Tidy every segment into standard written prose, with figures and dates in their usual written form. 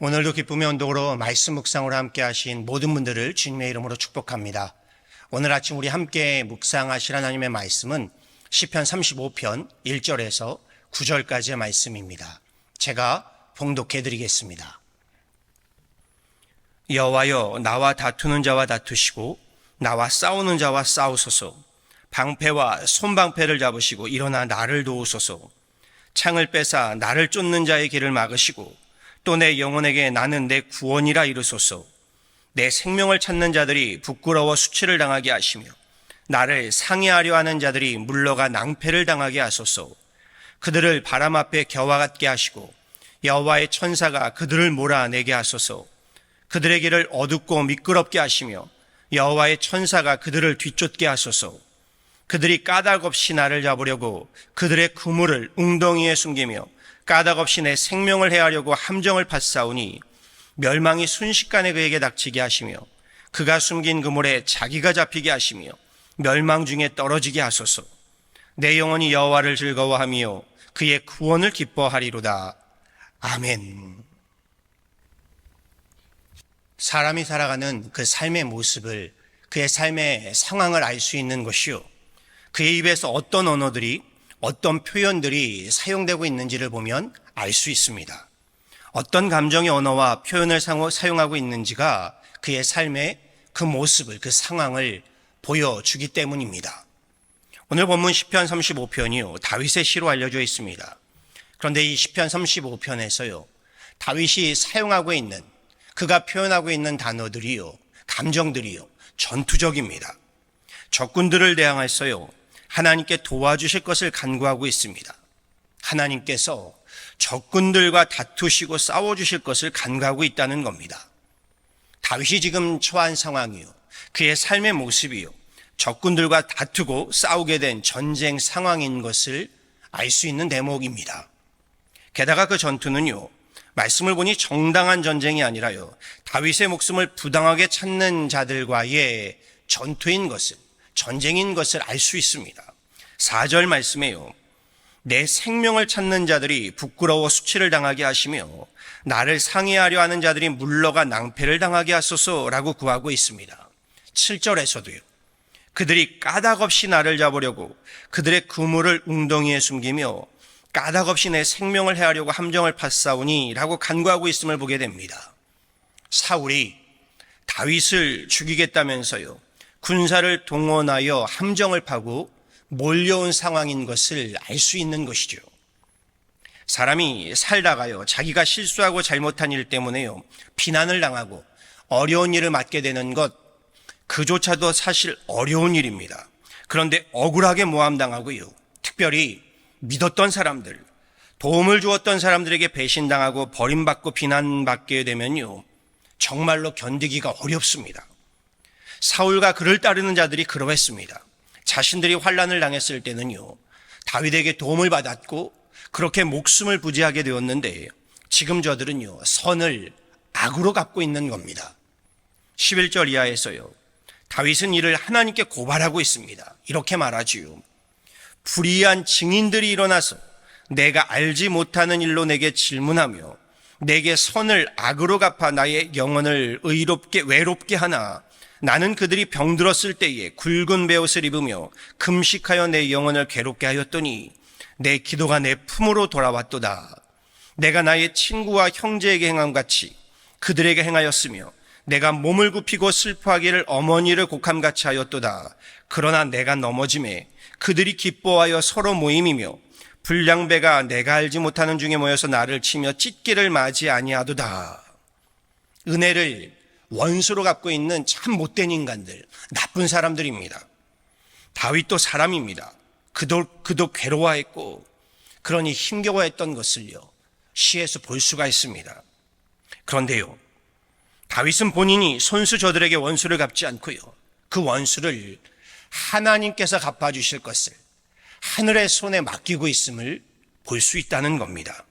오늘도 기쁨의 언덕으로 말씀 묵상으로 함께 하신 모든 분들을 주님의 이름으로 축복합니다. 오늘 아침 우리 함께 묵상하실 하나님의 말씀은 시편 35편 1절에서 9절까지의 말씀입니다. 제가 봉독해 드리겠습니다. 여호와여, 나와 다투는 자와 다투시고 나와 싸우는 자와 싸우소서. 방패와 손방패를 잡으시고 일어나 나를 도우소서. 창을 빼사 나를 쫓는 자의 길을 막으시고 또 내 영혼에게 나는 내 구원이라 이르소서. 내 생명을 찾는 자들이 부끄러워 수치를 당하게 하시며 나를 상해하려 하는 자들이 물러가 낭패를 당하게 하소서. 그들을 바람 앞에 겨와 같게 하시고 여호와의 천사가 그들을 몰아내게 하소서. 그들의 길을 어둡고 미끄럽게 하시며 여호와의 천사가 그들을 뒤쫓게 하소서. 그들이 까닭 없이 나를 잡으려고 그들의 그물을 웅덩이에 숨기며 까닭 없이 내 생명을 해하려고 함정을 팠사오니 멸망이 순식간에 그에게 닥치게 하시며 그가 숨긴 그물에 자기가 잡히게 하시며 멸망 중에 떨어지게 하소서. 내 영혼이 여호와를 즐거워하며 그의 구원을 기뻐하리로다. 아멘. 사람이 살아가는 그 삶의 모습을, 그의 삶의 상황을 알 수 있는 것이요, 그의 입에서 어떤 언어들이, 어떤 표현들이 사용되고 있는지를 보면 알 수 있습니다. 어떤 감정의 언어와 표현을 사용하고 있는지가 그의 삶의 그 모습을, 그 상황을 보여주기 때문입니다. 오늘 본문 시편 35편이요, 다윗의 시로 알려져 있습니다. 그런데 이 시편 35편에서요, 다윗이 사용하고 있는, 그가 표현하고 있는 단어들이요, 감정들이요, 전투적입니다. 적군들을 대항해서요, 하나님께 도와주실 것을 간구하고 있습니다. 하나님께서 적군들과 다투시고 싸워주실 것을 간구하고 있다는 겁니다. 다윗이 지금 처한 상황이요, 그의 삶의 모습이요, 적군들과 다투고 싸우게 된 전쟁 상황인 것을 알 수 있는 대목입니다. 게다가 그 전투는요, 말씀을 보니 정당한 전쟁이 아니라요, 다윗의 목숨을 부당하게 찾는 자들과의 전투인 것을, 전쟁인 것을 알 수 있습니다. 4절 말씀에요, 내 생명을 찾는 자들이 부끄러워 수치를 당하게 하시며 나를 상해하려 하는 자들이 물러가 낭패를 당하게 하소서라고 구하고 있습니다. 7절에서도요, 그들이 까닭 없이 나를 잡으려고 그들의 그물을 웅덩이에 숨기며 까닭 없이 내 생명을 해하려고 함정을 팠사오니 라고 간구하고 있음을 보게 됩니다. 사울이 다윗을 죽이겠다면서요, 군사를 동원하여 함정을 파고 몰려온 상황인 것을 알 수 있는 것이죠. 사람이 살다가요, 자기가 실수하고 잘못한 일 때문에요, 비난을 당하고 어려운 일을 맡게 되는 것, 그조차도 사실 어려운 일입니다. 그런데 억울하게 모함당하고요, 특별히 믿었던 사람들, 도움을 주었던 사람들에게 배신당하고 버림받고 비난받게 되면요, 정말로 견디기가 어렵습니다. 사울과 그를 따르는 자들이 그러했습니다. 자신들이 환난을 당했을 때는요, 다윗에게 도움을 받았고 그렇게 목숨을 부지하게 되었는데 지금 저들은요, 선을 악으로 갚고 있는 겁니다. 11절 이하에서요, 다윗은 이를 하나님께 고발하고 있습니다. 이렇게 말하지요. 불의한 증인들이 일어나서 내가 알지 못하는 일로 내게 질문하며 내게 선을 악으로 갚아 나의 영혼을 외롭게 하나. 나는 그들이 병들었을 때에 굵은 베옷을 입으며 금식하여 내 영혼을 괴롭게 하였더니 내 기도가 내 품으로 돌아왔도다. 내가 나의 친구와 형제에게 행함같이 그들에게 행하였으며 내가 몸을 굽히고 슬퍼하기를 어머니를 곡함같이 하였도다. 그러나 내가 넘어짐에 그들이 기뻐하여 서로 모임이며 불량배가 내가 알지 못하는 중에 모여서 나를 치며 찢기를 맞이 아니하도다. 은혜를 원수로 갖고 있는 참 못된 인간들, 나쁜 사람들입니다. 다윗도 사람입니다. 그도 괴로워했고 그러니 힘겨워했던 것을요, 시에서 볼 수가 있습니다. 그런데요, 다윗은 본인이 손수 저들에게 원수를 갚지 않고요, 그 원수를 하나님께서 갚아주실 것을 하늘의 손에 맡기고 있음을 볼 수 있다는 겁니다.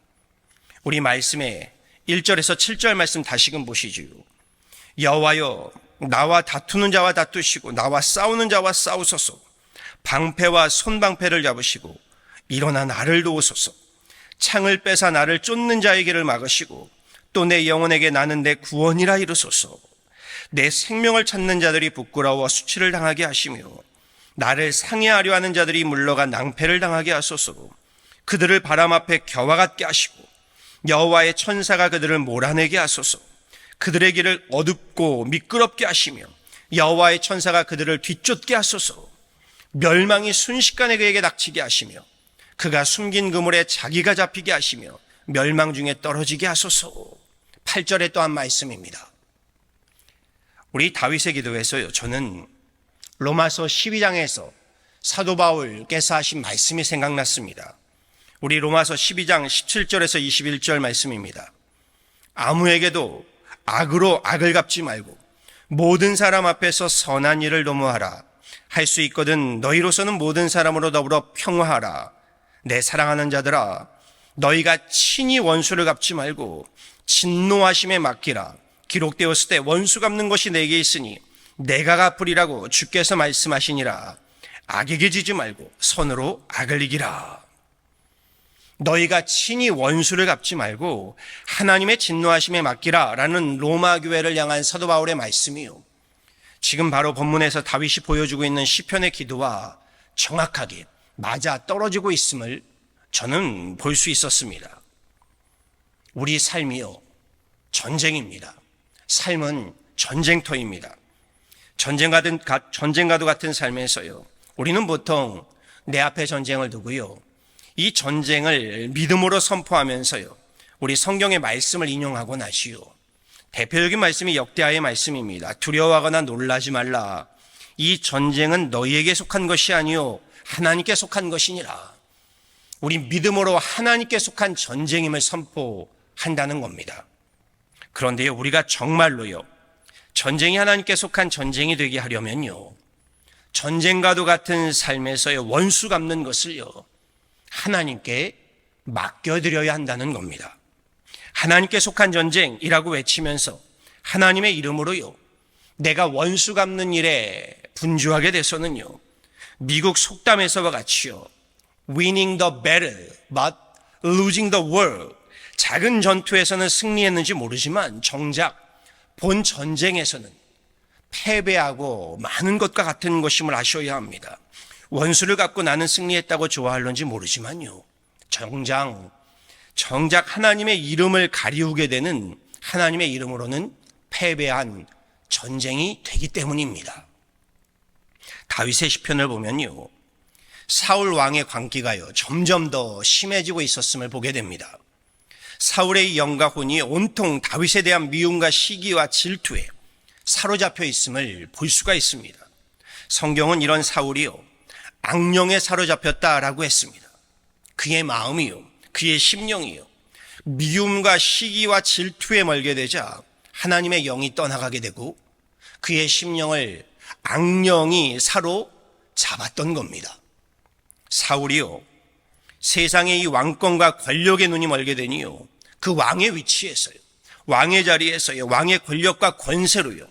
우리 말씀에 1절에서 7절 말씀 다시금 보시지요. 여호와여, 나와 다투는 자와 다투시고 나와 싸우는 자와 싸우소서. 방패와 손방패를 잡으시고 일어나 나를 도우소서. 창을 빼사 나를 쫓는 자의 길을 막으시고 또 내 영혼에게 나는 내 구원이라 이르소서. 내 생명을 찾는 자들이 부끄러워 수치를 당하게 하시며 나를 상해하려 하는 자들이 물러가 낭패를 당하게 하소서. 그들을 바람 앞에 겨와 같게 하시고 여호와의 천사가 그들을 몰아내게 하소서. 그들의 길을 어둡고 미끄럽게 하시며 여호와의 천사가 그들을 뒤쫓게 하소서. 멸망이 순식간에 그에게 닥치게 하시며 그가 숨긴 그물에 자기가 잡히게 하시며 멸망 중에 떨어지게 하소서. 8절에 또한 말씀입니다. 우리 다윗의 기도에서요, 저는 로마서 12장에서 사도 바울께서 하신 말씀이 생각났습니다. 우리 로마서 12장 17절에서 21절 말씀입니다. 아무에게도 악으로 악을 갚지 말고 모든 사람 앞에서 선한 일을 도모하라. 할 수 있거든 너희로서는 모든 사람으로 더불어 평화하라. 내 사랑하는 자들아, 너희가 친히 원수를 갚지 말고 진노하심에 맡기라. 기록되었을 때 원수 갚는 것이 내게 있으니 내가 갚으리라고 주께서 말씀하시니라. 악에게 지지 말고 선으로 악을 이기라. 너희가 친히 원수를 갚지 말고 하나님의 진노하심에 맡기라 라는 로마 교회를 향한 사도 바울의 말씀이요, 지금 바로 본문에서 다윗이 보여주고 있는 시편의 기도와 정확하게 맞아 떨어지고 있음을 저는 볼 수 있었습니다. 우리 삶이요, 전쟁입니다. 삶은 전쟁터입니다. 전쟁과도 같은 삶에서요, 우리는 보통 내 앞에 전쟁을 두고요, 이 전쟁을 믿음으로 선포하면서요, 우리 성경의 말씀을 인용하고 나시요, 대표적인 말씀이 역대하의 말씀입니다. 두려워하거나 놀라지 말라. 이 전쟁은 너희에게 속한 것이 아니요 하나님께 속한 것이니라. 우리 믿음으로 하나님께 속한 전쟁임을 선포한다는 겁니다. 그런데요, 우리가 정말로요, 전쟁이 하나님께 속한 전쟁이 되게 하려면요, 전쟁과도 같은 삶에서의 원수 갚는 것을요, 하나님께 맡겨드려야 한다는 겁니다. 하나님께 속한 전쟁이라고 외치면서 하나님의 이름으로요, 내가 원수 갚는 일에 분주하게 돼서는요, 미국 속담에서와 같이요, winning the battle but losing the war, 작은 전투에서는 승리했는지 모르지만 정작 본 전쟁에서는 패배하고 많은 것과 같은 것임을 아셔야 합니다. 원수를 갚고 나는 승리했다고 좋아할런지 모르지만요, 정작 하나님의 이름을 가리우게 되는 하나님의 이름으로는 패배한 전쟁이 되기 때문입니다. 다윗의 시편을 보면요, 사울 왕의 광기가요, 점점 더 심해지고 있었음을 보게 됩니다. 사울의 영과 혼이 온통 다윗에 대한 미움과 시기와 질투에 사로잡혀 있음을 볼 수가 있습니다. 성경은 이런 사울이요, 악령에 사로잡혔다라고 했습니다. 그의 마음이요, 그의 심령이요, 미움과 시기와 질투에 멀게 되자 하나님의 영이 떠나가게 되고 그의 심령을 악령이 사로잡았던 겁니다. 사울이요, 세상의 이 왕권과 권력의 눈이 멀게 되니요, 그 왕의 위치에서요, 왕의 자리에서요, 왕의 권력과 권세로요,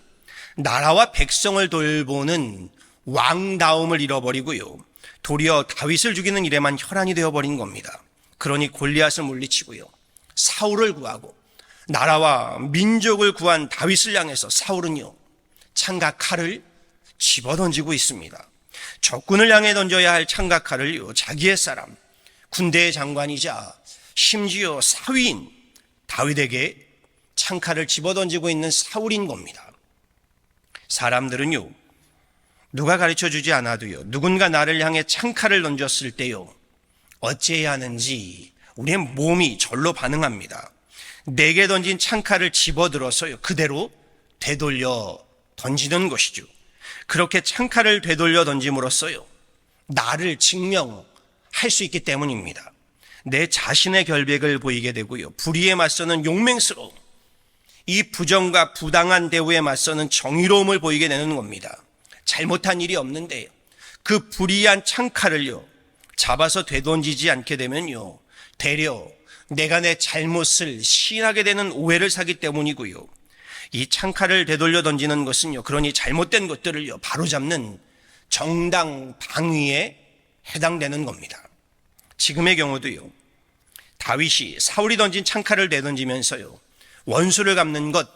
나라와 백성을 돌보는 왕다움을 잃어버리고요, 도리어 다윗을 죽이는 일에만 혈안이 되어버린 겁니다. 그러니 골리앗을 물리치고요, 사울을 구하고 나라와 민족을 구한 다윗을 향해서 사울은요, 창과 칼을 집어던지고 있습니다. 적군을 향해 던져야 할 창과 칼을요, 자기의 사람, 군대의 장관이자 심지어 사위인 다윗에게 창칼을 집어던지고 있는 사울인 겁니다. 사람들은요, 누가 가르쳐주지 않아도요, 누군가 나를 향해 창칼을 던졌을 때요, 어찌해야 하는지 우리의 몸이 절로 반응합니다. 내게 던진 창칼을 집어들어서요, 그대로 되돌려 던지는 것이죠. 그렇게 창칼을 되돌려 던짐으로써요, 나를 증명할 수 있기 때문입니다. 내 자신의 결백을 보이게 되고요, 불의에 맞서는 용맹스러움, 이 부정과 부당한 대우에 맞서는 정의로움을 보이게 되는 겁니다. 잘못한 일이 없는데 그 불의한 창칼을요, 잡아서 되던지지 않게 되면요, 되려 내가 내 잘못을 시인하게 되는 오해를 사기 때문이고요, 이 창칼을 되돌려 던지는 것은요, 그러니 잘못된 것들을요, 바로잡는 정당 방위에 해당되는 겁니다. 지금의 경우도요, 다윗이 사울이 던진 창칼을 내던지면서요, 원수를 갚는 것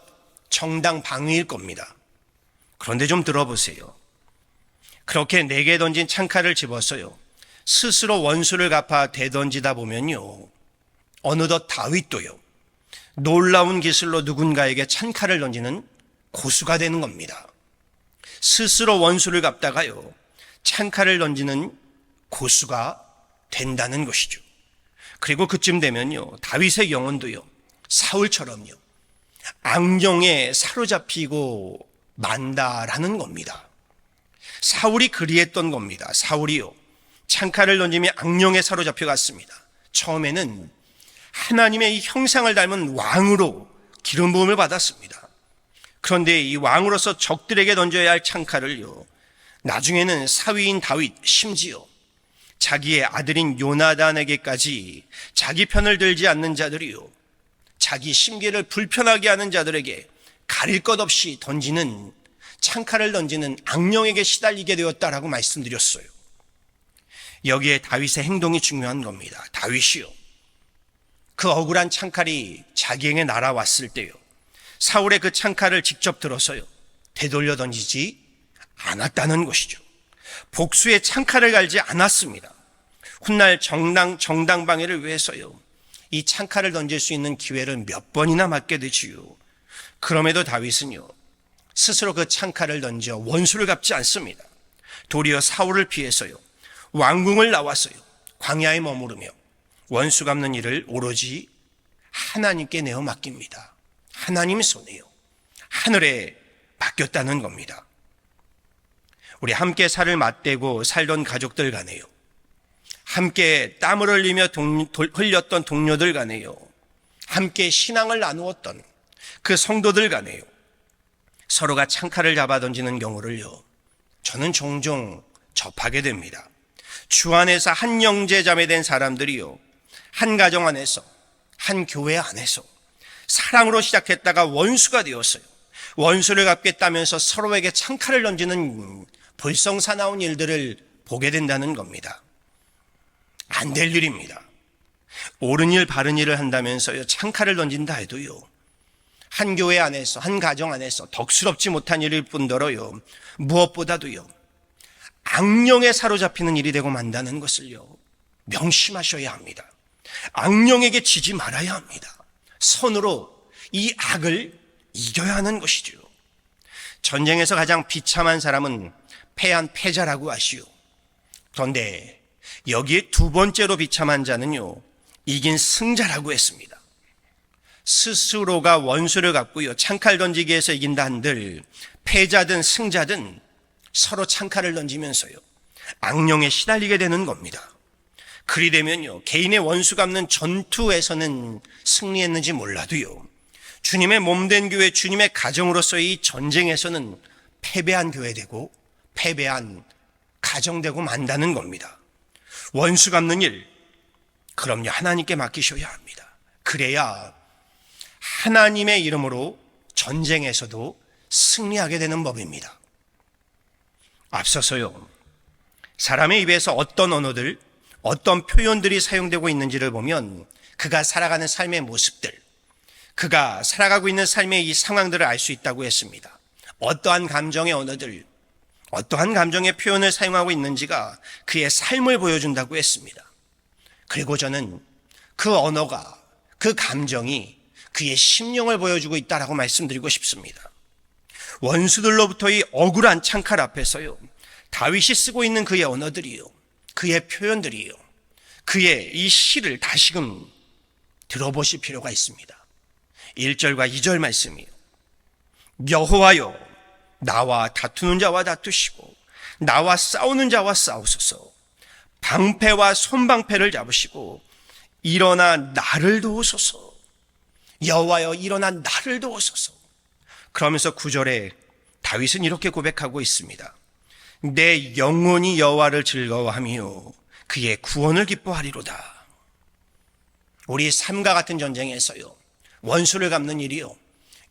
정당 방위일 겁니다. 그런데 좀 들어보세요. 그렇게 내게 던진 창칼을 집어서요, 스스로 원수를 갚아 되던지다 보면요, 어느덧 다윗도요, 놀라운 기술로 누군가에게 창칼을 던지는 고수가 되는 겁니다. 스스로 원수를 갚다가요, 창칼을 던지는 고수가 된다는 것이죠. 그리고 그쯤 되면요, 다윗의 영혼도요, 사울처럼요, 악령에 사로잡히고 만다라는 겁니다. 사울이 그리했던 겁니다. 사울이요, 창칼을 던지며 악령에 사로잡혀 갔습니다. 처음에는 하나님의 이 형상을 닮은 왕으로 기름 부음을 받았습니다. 그런데 이 왕으로서 적들에게 던져야 할 창칼을요, 나중에는 사위인 다윗, 심지어 자기의 아들인 요나단에게까지 자기 편을 들지 않는 자들이요, 자기 심기를 불편하게 하는 자들에게 가릴 것 없이 던지는, 창칼을 던지는 악령에게 시달리게 되었다라고 말씀드렸어요. 여기에 다윗의 행동이 중요한 겁니다. 다윗이요, 그 억울한 창칼이 자기에게 날아왔을 때요, 사울의 그 창칼을 직접 들어서요, 되돌려 던지지 않았다는 것이죠. 복수의 창칼을 갈지 않았습니다. 훗날 정당 방위를 위해서요, 이 창칼을 던질 수 있는 기회를 몇 번이나 맞게 되지요. 그럼에도 다윗은요, 스스로 그 창칼을 던져 원수를 갚지 않습니다. 도리어 사울을 피해서요, 왕궁을 나와서요, 광야에 머무르며 원수 갚는 일을 오로지 하나님께 내어 맡깁니다. 하나님 손에요, 하늘에 맡겼다는 겁니다. 우리 함께 살을 맞대고 살던 가족들 간에요, 함께 땀을 흘리며 흘렸던 동료들 간에요, 함께 신앙을 나누었던 그 성도들 간에요, 서로가 창칼을 잡아 던지는 경우를요, 저는 종종 접하게 됩니다. 주 안에서 한 형제 자매 된 사람들이요, 한 가정 안에서, 한 교회 안에서 사랑으로 시작했다가 원수가 되었어요. 원수를 갚겠다면서 서로에게 창칼을 던지는 불성사나운 일들을 보게 된다는 겁니다. 안 될 일입니다. 옳은 일 바른 일을 한다면서요, 창칼을 던진다 해도요, 한 교회 안에서, 한 가정 안에서 덕스럽지 못한 일일 뿐더러요, 무엇보다도요, 악령에 사로잡히는 일이 되고 만다는 것을요, 명심하셔야 합니다. 악령에게 지지 말아야 합니다. 선으로 이 악을 이겨야 하는 것이죠. 전쟁에서 가장 비참한 사람은 패한 패자라고 하시오. 그런데 여기에 두 번째로 비참한 자는요, 이긴 승자라고 했습니다. 스스로가 원수를 갚고요, 창칼 던지기에서 이긴다 한들 패자든 승자든 서로 창칼을 던지면서요, 악령에 시달리게 되는 겁니다. 그리 되면요, 개인의 원수 갚는 전투에서는 승리했는지 몰라도요, 주님의 몸된 교회, 주님의 가정으로서의 이 전쟁에서는 패배한 교회 되고 패배한 가정 되고 만다는 겁니다. 원수 갚는 일, 그럼요, 하나님께 맡기셔야 합니다. 그래야 하나님의 이름으로 전쟁에서도 승리하게 되는 법입니다. 앞서서요, 사람의 입에서 어떤 언어들, 어떤 표현들이 사용되고 있는지를 보면 그가 살아가는 삶의 모습들, 그가 살아가고 있는 삶의 이 상황들을 알 수 있다고 했습니다. 어떠한 감정의 언어들, 어떠한 감정의 표현을 사용하고 있는지가 그의 삶을 보여준다고 했습니다. 그리고 저는 그 언어가, 그 감정이 그의 심령을 보여주고 있다라고 말씀드리고 싶습니다. 원수들로부터의 억울한 창칼 앞에서요, 다윗이 쓰고 있는 그의 언어들이요, 그의 표현들이요, 그의 이 시를 다시금 들어보실 필요가 있습니다. 1절과 2절 말씀이요. 여호와여, 나와 다투는 자와 다투시고 나와 싸우는 자와 싸우소서. 방패와 손방패를 잡으시고 일어나 나를 도우소서. 여호와여, 일어나 나를 도우소서. 그러면서 9절에 다윗은 이렇게 고백하고 있습니다. 내 영혼이 여호와를 즐거워하며 그의 구원을 기뻐하리로다. 우리 삶과 같은 전쟁에서요, 원수를 갚는 일이요,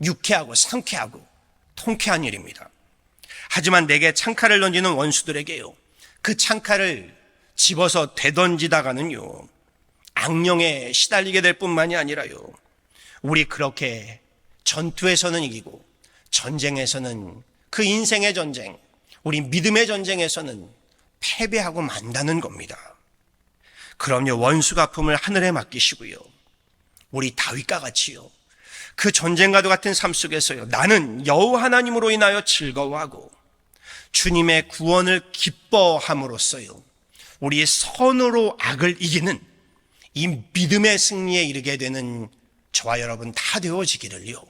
유쾌하고 상쾌하고 통쾌한 일입니다. 하지만 내게 창칼을 던지는 원수들에게요, 그 창칼을 집어서 되던지다가는요, 악령에 시달리게 될 뿐만이 아니라요, 우리 그렇게 전투에서는 이기고 전쟁에서는, 그 인생의 전쟁, 우리 믿음의 전쟁에서는 패배하고 만다는 겁니다. 그럼요, 원수 갚음을 하늘에 맡기시고요, 우리 다윗과 같이요, 그 전쟁과도 같은 삶 속에서요, 나는 여호와 하나님으로 인하여 즐거워하고 주님의 구원을 기뻐함으로써요, 우리의 선으로 악을 이기는 이 믿음의 승리에 이르게 되는 저와 여러분 다 되어지기를요,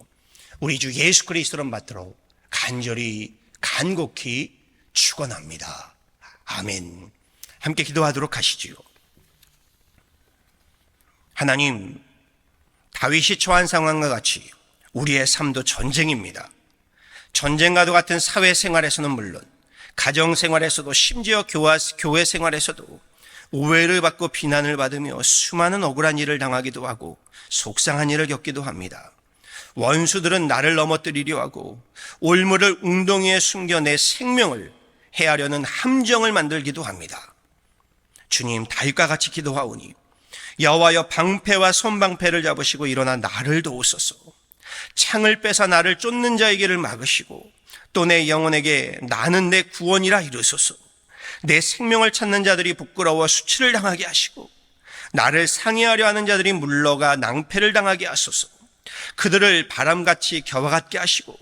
우리 주 예수 그리스도를 받도록 간절히 간곡히 축원합니다. 아멘. 함께 기도하도록 하시지요. 하나님, 다윗이 처한 상황과 같이 우리의 삶도 전쟁입니다. 전쟁과도 같은 사회생활에서는 물론 가정생활에서도, 심지어 교회 생활에서도 오해를 받고 비난을 받으며 수많은 억울한 일을 당하기도 하고 속상한 일을 겪기도 합니다. 원수들은 나를 넘어뜨리려 하고 올무를 웅덩이에 숨겨 내 생명을 해하려는 함정을 만들기도 합니다. 주님, 다윗과 같이 기도하오니 여호와여, 방패와 손방패를 잡으시고 일어나 나를 도우소서. 창을 빼서 나를 쫓는 자의 길을 막으시고 또 내 영혼에게 나는 내 구원이라 이르소서. 내 생명을 찾는 자들이 부끄러워 수치를 당하게 하시고 나를 상해하려 하는 자들이 물러가 낭패를 당하게 하소서. 그들을 바람같이 겨와같게 하시고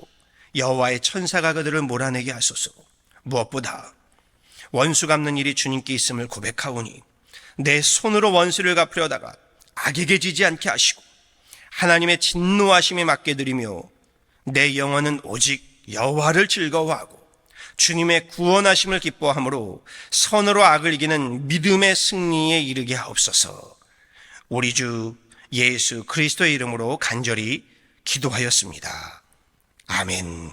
여호와의 천사가 그들을 몰아내게 하소서. 무엇보다 원수 갚는 일이 주님께 있음을 고백하오니 내 손으로 원수를 갚으려다가 악에게 지지 않게 하시고 하나님의 진노하심에 맡겨드리며 내 영혼은 오직 여호와를 즐거워하고 주님의 구원하심을 기뻐함으로 선으로 악을 이기는 믿음의 승리에 이르게 하옵소서. 우리 주 예수 그리스도의 이름으로 간절히 기도하였습니다. 아멘.